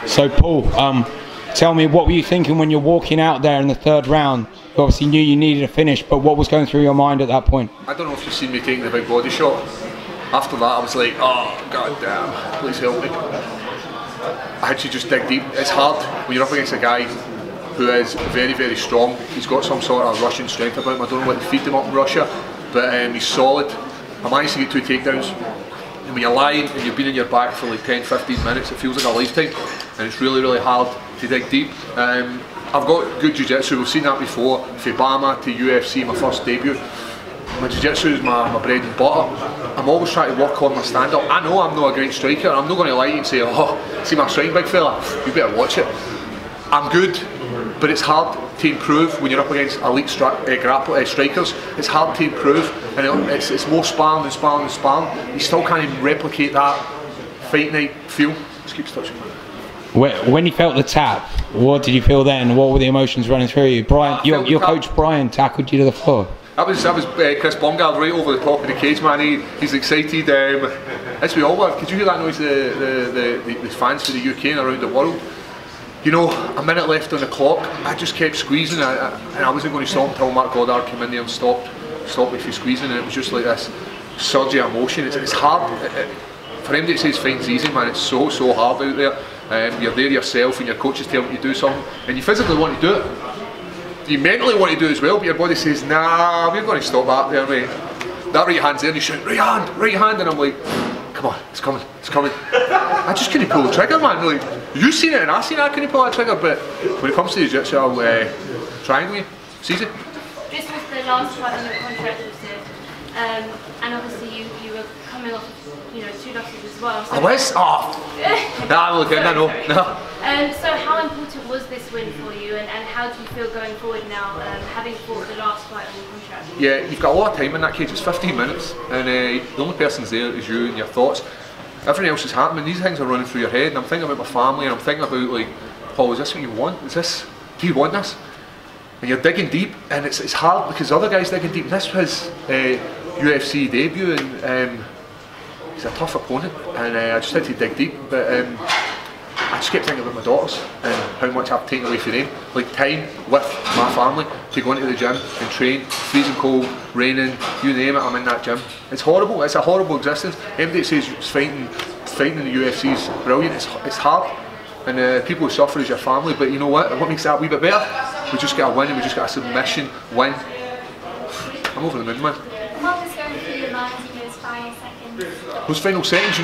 So Paul, tell me, what were you thinking when you're walking out there in the third round? You obviously knew you needed a finish, but what was going through your mind at that point? I don't know if you've seen me taking the big body shot. After that I was like, oh god damn, please help me. I had to just dig deep. It's hard when you're up against a guy who is very, very strong. He's got some sort of Russian strength about him. I don't know what to feed him up in Russia, but he's solid. I managed to get 2 takedowns. And when you're lying and you've been in your back for like 10-15 minutes, it feels like a lifetime, and it's really, really hard to dig deep. I've got good jiu-jitsu, we've seen that before, from Bama to UFC, my first debut. My jiu-jitsu is my bread and butter. I'm always trying to work on my stand-up. I know I'm not a great striker, I'm not going to lie to you and say, oh, see my striking, big fella, you better watch it. I'm good, but it's hard to improve when you're up against elite strikers. It's hard to improve, and it's more sparring and sparring and sparring. You still can't even replicate that fight night feel. Just keeps touching. When you felt the tap, what did you feel then? What were the emotions running through you? Brian, your coach Brian tackled you to the floor. That was Chris Bongard right over the top of the cage, man. He's excited. As we all were. Could you hear that noise? The fans for the UK and around the world. You know, a minute left on the clock. I just kept squeezing, and I wasn't going to stop until Mark Goddard came in there and stopped me from squeezing. And it was just like this surge of emotion. It's hard. For him to say fighting's easy, man, it's so hard out there. You're there yourself, and your coach is telling you to do something, and you physically want to do it. You mentally want to do it as well, but your body says, nah, we're going to stop that there, mate. That right hand's there, and you shout, right hand, and I'm like, come on, it's coming. I just couldn't pull the trigger, man. Like, you seen it and I seen it, I couldn't pull that trigger, but when it comes to jiu-jitsu, I'll triangle you. It's easy. This was the last fight on your contract, you said, and obviously you were coming off, 2 losses as well. So I was? Oh! Nah, look, I know. No. So how important was this win for you, and how do you feel going forward now, having fought the last fight on your contract? Yeah, you've got a lot of time in that cage. It's 15 minutes, and the only person's there is you and your thoughts. Everything else is happening. These things are running through your head, and I'm thinking about my family, and I'm thinking about, like, Paul, is this what you want? Do you want this? And you're digging deep, and it's hard because other guys digging deep. This was UFC debut, and he's a tough opponent, and I just had to dig deep. But I just kept thinking about my daughters and how much I've taken away from them. Like time with my family, to go into the gym and train, freezing cold, raining, you name it, I'm in that gym. It's horrible, it's a horrible existence. Everybody that says fighting in the UFC is brilliant, it's hard. And people who suffer is your family, but you know what makes that a wee bit better? We just get a win, and we just get a submission win. I'm over the moon, man. What was going through your mind in those final seconds? Those final seconds,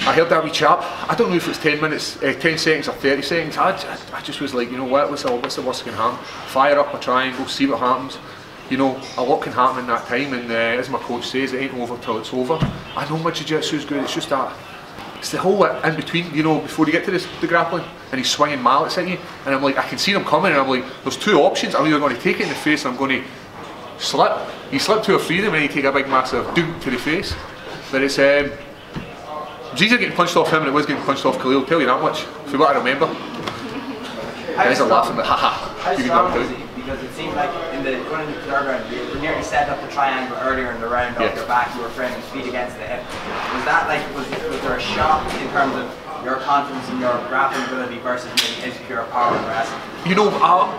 I heard that wee chap. I don't know if it's 10 seconds or 30 seconds. I just was like, you know what, what's the worst that can happen? Fire up a triangle, see what happens. A lot can happen in that time, and as my coach says, it ain't over till it's over. I know my jiu-jitsu is good, it's just that, it's the whole in between, before you get to the grappling, and he's swinging mallets at you, and I'm like, I can see them coming, and I'm like, there's 2 options. I'm either going to take it in the face, and I'm going to slip. You slip to a freedom, and you take a big massive doom to the face. But it's easier getting punched off him than it was getting punched off Khalil, I'll tell you that much, for what I remember. Guys are laughing, but haha, you can do it. Because it seemed like going into the third round, you were nearly set up the triangle earlier in the round off your back, you were framing feet against the hip. Was that was there a shock in terms of your confidence in your grappling ability versus maybe his pure power and wrestling?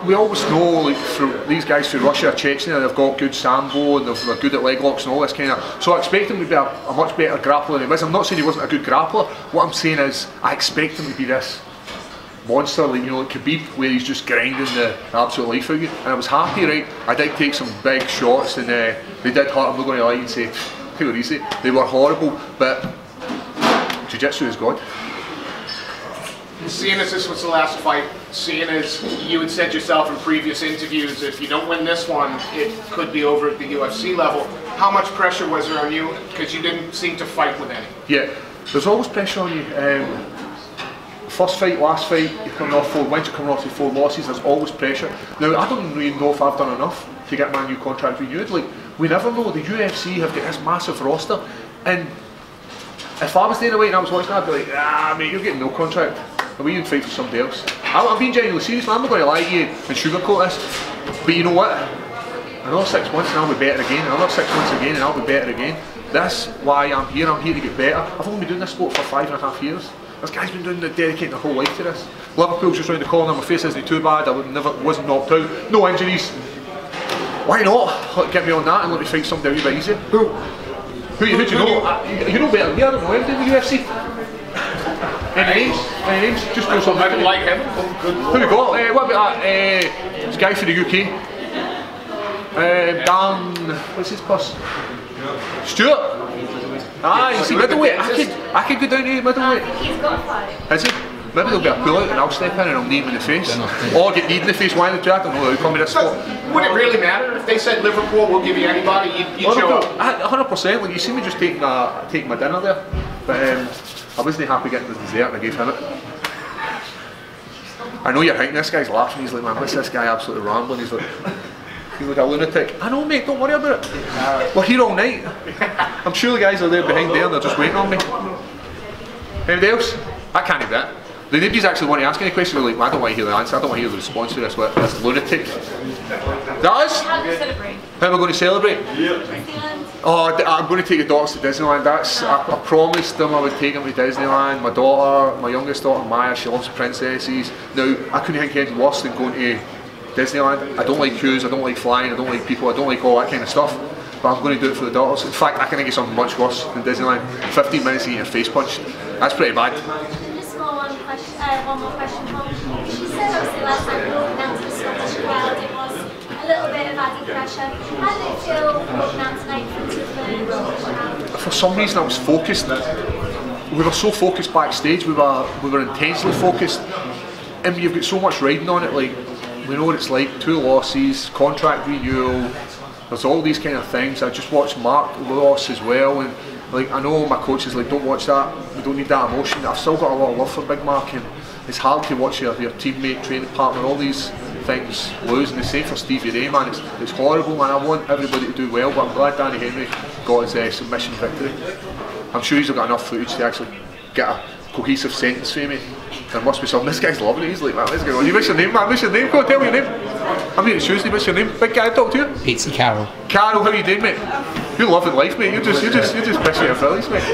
We always know, like, through these guys through Russia, Chechnya, they've got good sambo and they're good at leg locks and all this kind of. So I expect him to be a much better grappler than he was. I'm not saying he wasn't a good grappler. What I'm saying is, I expect him to be this monster, like Khabib, where he's just grinding the absolute life out of you. And I was happy, right? I did take some big shots, and they did hurt. I'm not going to lie and say they were easy. They were horrible, but jiu-jitsu is God. Seeing as this was the last fight, seeing as you had said yourself in previous interviews, if you don't win this one, it could be over at the UFC level. How much pressure was there on you? Because you didn't seem to fight with any. Yeah, there's always pressure on you. First fight, last fight, you're coming off 4 wins, you're coming off 4 losses, there's always pressure. Now, I don't really know if I've done enough to get my new contract renewed. Like, we never know, the UFC have got this massive roster, and if I was there away and I was watching that, I'd be like, mate, you're getting no contract. We can fight for somebody else. I'm being genuinely serious, man. I'm not going to lie to you and sugarcoat this. But you know what? Another 6 months and I'll be better again. Another 6 months again and I'll be better again. That's why I'm here. I'm here to get better. I've only been doing this sport for 5.5 years. This guy's been dedicating their whole life to this. Liverpool's just round the corner, my face isn't too bad, wasn't knocked out, no injuries. Why not? Get me on that and let me fight somebody a wee bit easier. Who do you know? You know better than me, I don't know him in the UFC. Any names? Just know something. I like him. Who we got? What about that? This guy for the UK. Dan, what's his boss? Stuart. Ah, you see middleweight. I could go down to middleweight. He's got a fight. Is he? Maybe there'll be a pull out and I'll step in and I'll knee him in the face. Or get kneed in the face while the draft. I don't know how to come with this spot. Would it really matter if they said Liverpool will give you anybody? You'd show up. 100%. Like you see me just taking my dinner there, but I wasn't happy getting the dessert and I gave him it. I know you're thinking this guy's laughing. He's like, man, what's this guy absolutely rambling? He's like a lunatic. I know, mate. Don't worry about it. We're here all night. I'm sure the guys are there behind there and they're just waiting on me. Anybody else? I can't do that. Nobody's actually want to ask any questions. They're like, I don't want to hear the answer. I don't want to hear the response to this lunatic. That is? How do you celebrate? How am I going to celebrate? Disneyland? Oh, I'm going to take the daughters to Disneyland. I promised them I would take them to Disneyland. My daughter, my youngest daughter Maya, she loves princesses. Now, I couldn't think anything worse than going to Disneyland. I don't like queues, I don't like flying, I don't like people, I don't like all that kind of stuff. But I'm going to do it for the daughters. In fact, I can think of something much worse than Disneyland. 15 minutes to get your face punched. That's pretty bad. One more question, Tom. You said obviously last time walking out to the Scottish crowd, it was a little bit of added pressure. How did it feel walking out tonight from the crowd? For some reason I was focused. We were so focused backstage, we were intensely focused. And you've got so much riding on it, like, we know what it's like, 2 losses, contract renewal, there's all these kind of things. I just watched Mark loss as well, and like I know my coach is like, don't watch that, we don't need that emotion. I've still got a lot of love for Big Mark, and it's hard to watch your teammate, training partner, all these things lose, and the same for Stevie Ray, man. It's horrible, man. I want everybody to do well, but I'm glad Danny Henry got his submission victory. I'm sure he's got enough footage to actually get a cohesive sentence for me. There must be something. This guy's loving it. He's like, man, let's get on. What's your name, man? What's your name? Go on, tell me your name. I'm here Tuesday. What's your name? Big guy, talk to you. Pizza Carol. Carol, how you doing, mate? You're loving life, mate. You're just pissing your fillies, mate.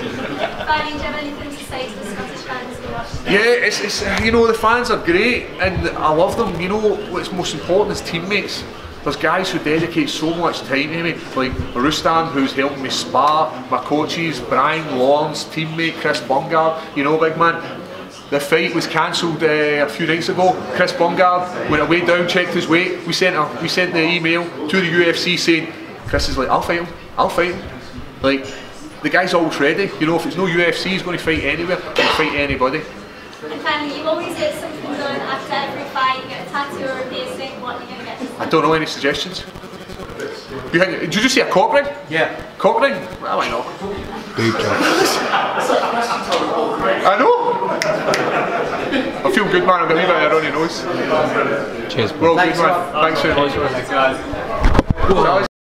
Barney, do you have anything to say to the Scottish fans who watch? Yeah, it's you know, the fans are great and I love them. You know what's most important is teammates. There's guys who dedicate so much time to me, like Rustan, who's helping me spar, my coaches, Brian Lawrence, teammate Chris Bungard, you know, big man. The fight was cancelled a few nights ago. Chris Bungard went away down, checked his weight. We sent the email to the UFC saying, Chris is like, I'll fight him. Like, the guy's always ready. You know, if it's no UFC, he's going to fight anywhere. He'll fight anybody. And finally, you always get something done after every fight. You get a tattoo or a piercing. What are you going to get? I don't know, any suggestions? Did you just say a cock ring? Yeah. Cock ring? Well, why not? Boob job. I know. I feel good, man. I'm going to leave it there on your nose. Cheers. We're all good, man. Thanks very much. Thanks, guys.